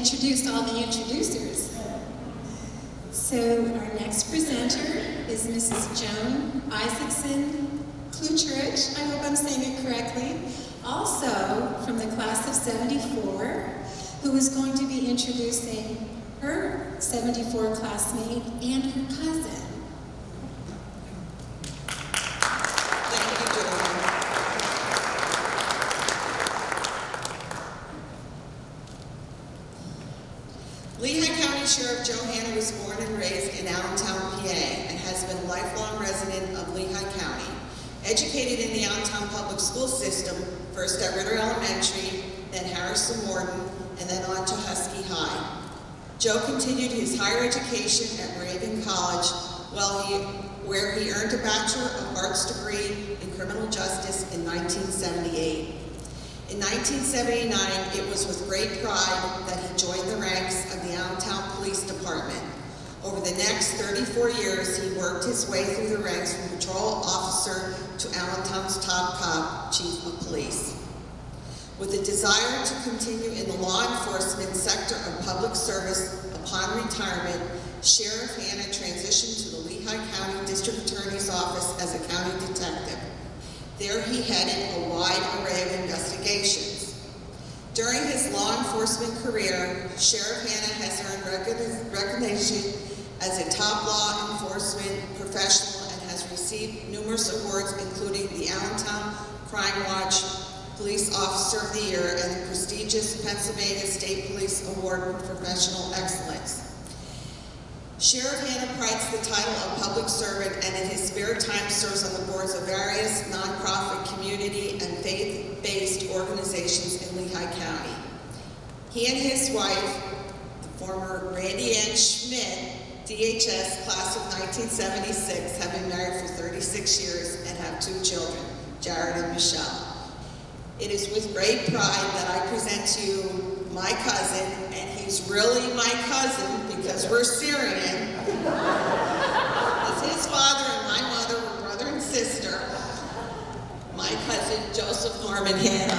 introduced all the introducers. So our next presenter is Mrs. Joan Isaacson Klucherich. I hope I'm saying it correctly. Also from the class of 74, who is going to be introducing her 74 classmate and her cousin. Lehigh County Sheriff Joe Hanna was born and raised in Allentown, PA, and has been a lifelong resident of Lehigh County. Educated in the Allentown public school system, first at Ritter Elementary, then Harrison Morton, and then on to Husky High. Joe continued his higher education at Moravian College, where he earned a Bachelor of Arts degree in criminal justice in 1978. In 1979, it was with great pride that he joined the ranks of the Allentown Police Department. Over the next 34 years, he worked his way through the ranks from patrol officer to Allentown's top cop, chief of police. With a desire to continue in the law enforcement sector of public service upon retirement, Sheriff Hanna transitioned to the Lehigh County District Attorney's Office as a county detective. There he headed a wide array of investigations. During his law enforcement career, Sheriff Hanna has earned recognition as a top law enforcement professional and has received numerous awards, including the Allentown Crime Watch Police Officer of the Year and the prestigious Pennsylvania State Police Award for Professional Excellence. Sheriff Hanna prides the title of public servant and in his spare time serves on the boards of various nonprofit, community, and faith-based organizations in Lehigh County. He and his wife, the former Randy Ann Schmidt, DHS class of 1976, have been married for 36 years and have 2 children, Jared and Michelle. It is with great pride that I present to you my cousin, and he's really my cousin because we're Syrian. As his father and my mother were brother and sister, my cousin Joseph Norman Hanna.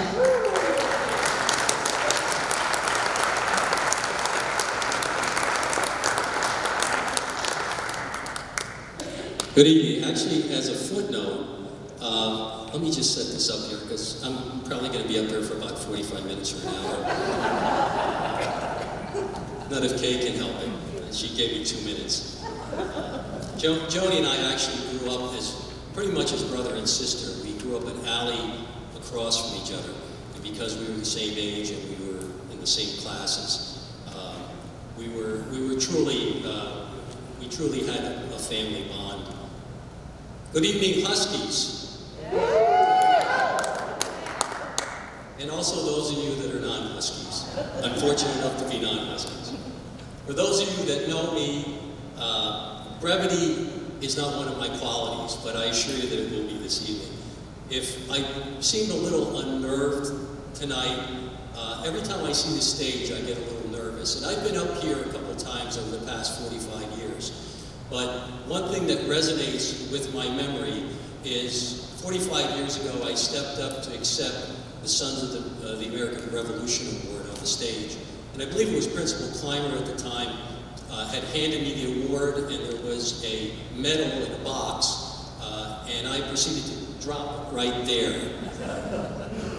Good evening. Actually, as a footnote, let me just set this up here because I'm probably going to be up there for about 45 minutes or an hour. Not if Kay can help it. She gave me 2 minutes. Joni and I actually grew up as pretty much as brother and sister. We grew up an alley across from each other, and because we were the same age and we were in the same classes, we truly had a family bond. Good evening, Huskies. And also those of you that are non-Huskies. I'm fortunate enough to be non-Huskies. For those of you that know me, brevity is not one of my qualities, but I assure you that it will be this evening. If I seemed a little unnerved tonight, every time I see the stage, I get a little nervous. And I've been up here a couple times over the past 45 years. But one thing that resonates with my memory is 45 years ago, I stepped up to accept the Sons of the American Revolution Award on the stage. And I believe it was Principal Clymer at the time had handed me the award, and there was a medal in a box, and I proceeded to drop it right there.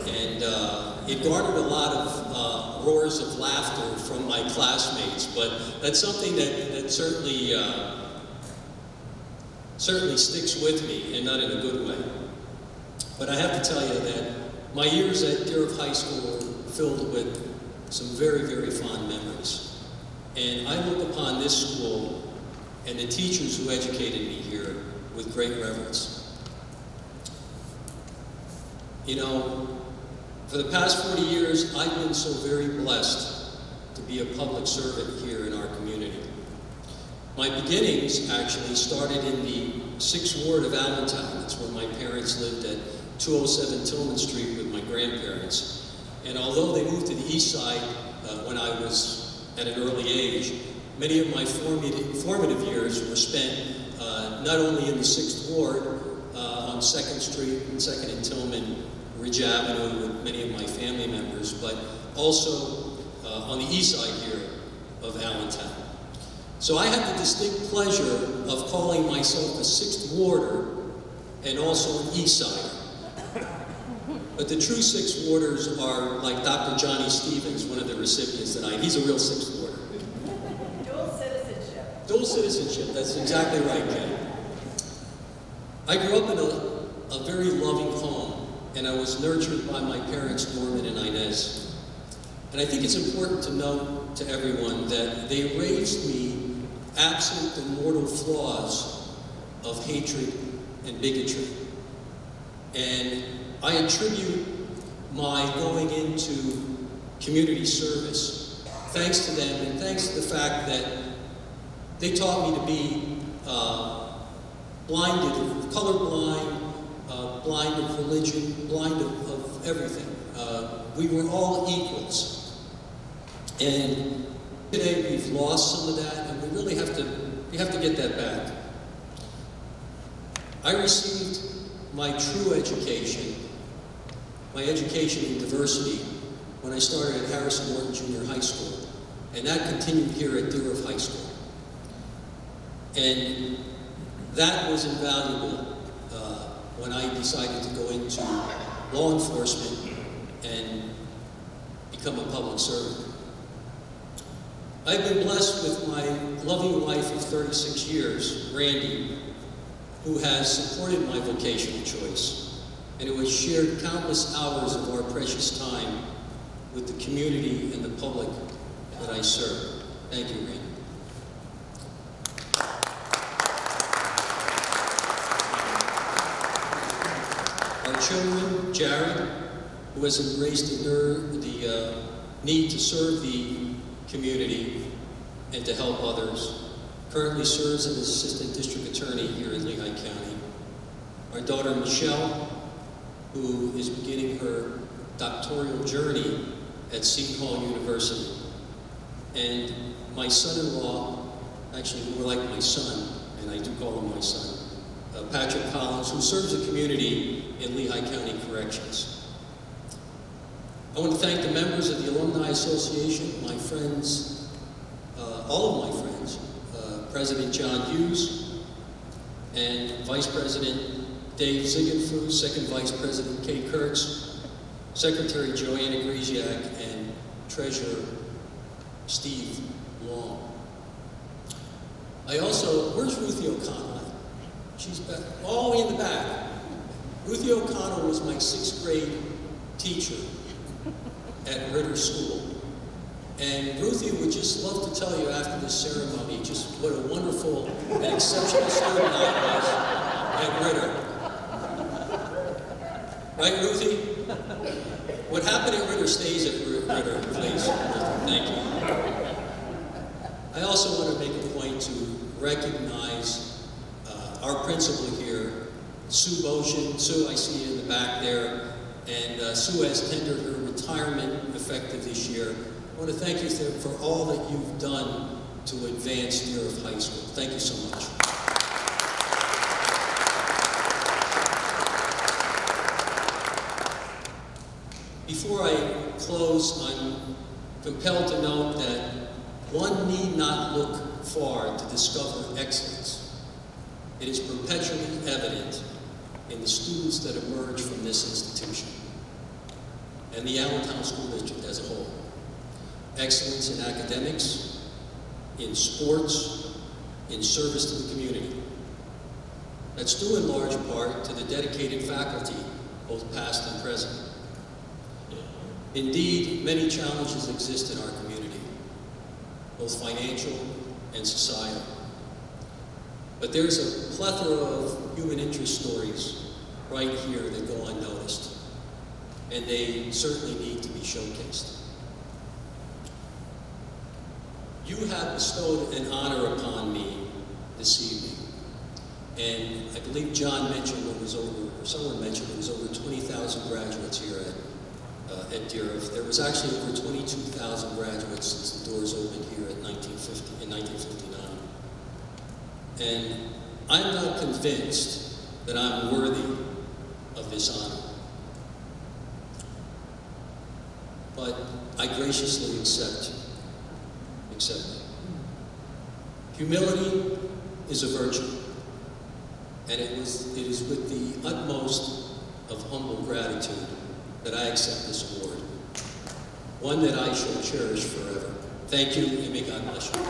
And it garnered a lot of roars of laughter from my classmates, but that's something that certainly sticks with me, and not in a good way. But I have to tell you that my years at Dieruff High School were filled with some very, very fond memories. And I look upon this school and the teachers who educated me here with great reverence. You know, for the past 40 years, I've been so very blessed to be a public servant here in our community. My beginnings actually started in the 6th Ward of Allentown. That's where my parents lived at 207 Tillman Street with my grandparents. And although they moved to the east side when I was at an early age, many of my formative years were spent not only in the 6th Ward on 2nd Street and 2nd and Tillman, Ridge Avenue with many of my family members, but also on the east side here of Allentown. So I have the distinct pleasure of calling myself a sixth warder and also an east sider. But the true sixth warders are like Dr. Johnny Stevens, one of the recipients tonight. He's a real sixth warder. Dual citizenship. Dual citizenship, that's exactly right, Ken. I grew up in a very loving home, and I was nurtured by my parents, Norman and Inez. And I think it's important to note to everyone that they raised me absent the mortal flaws of hatred and bigotry. And I attribute my going into community service thanks to them and thanks to the fact that they taught me to be blinded, colorblind, blind of religion, blind of everything. We were all equals. And today we've lost some of that, and we have to get that back. I received my true education, my education in diversity, when I started at Harrison Morton Junior High School, and that continued here at Dieruff High School. And that was invaluable when I decided to go into law enforcement and become a public servant. I've been blessed with my loving wife of 36 years, Randy, who has supported my vocational choice, and who has shared countless hours of our precious time with the community and the public that I serve. Thank you, Randy. Our children, Jared, who has embraced the need to serve the community and to help others, currently serves as Assistant District Attorney here in Lehigh County. Our daughter, Michelle, who is beginning her doctoral journey at Seton Hall University. And my son-in-law, actually more like my son, and I do call him my son, Patrick Collins, who serves the community in Lehigh County Corrections. I want to thank the members of the Alumni Association, my friends, all of my friends, President John Hughes, and Vice President Dave Ziegenfuss, Second Vice President Kay Kurtz, Secretary Joanna Griziak, and Treasurer Steve Long. I also, where's Ruthie O'Connell? She's back, all the way in the back. Ruthie O'Connell was my 6th grade teacher at Ritter School. And Ruthie would just love to tell you after this ceremony just what a wonderful and exceptional student I was at Ritter. Right, Ruthie? What happened at Ritter stays at Ritter, please. Thank you. I also want to make a point to recognize our principal here, Sue Boshin. Sue, I see you in the back there. And Sue has tendered her retirement effective this year. I want to thank you for all that you've done to advance Dieruff High School. Thank you so much. Before I close, I'm compelled to note that one need not look far to discover excellence. It is perpetually evident in the students that emerge from this institution and the Allentown School District as a whole. Excellence in academics, in sports, in service to the community. That's due in large part to the dedicated faculty, both past and present. Indeed, many challenges exist in our community, both financial and societal. But there's a plethora of human interest stories right here that go unnoticed, and they certainly need to be showcased. You have bestowed an honor upon me this evening, and I believe John mentioned it was over, or someone mentioned it was over 20,000 graduates here at Dieruff. There was actually over 22,000 graduates since the doors opened here in 1959. And I'm not convinced that I'm worthy of this honor. But I I graciously accept. Humility is a virtue, and it is with the utmost of humble gratitude that I accept this award, one that I shall cherish forever. Thank you, and may God bless you.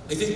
I think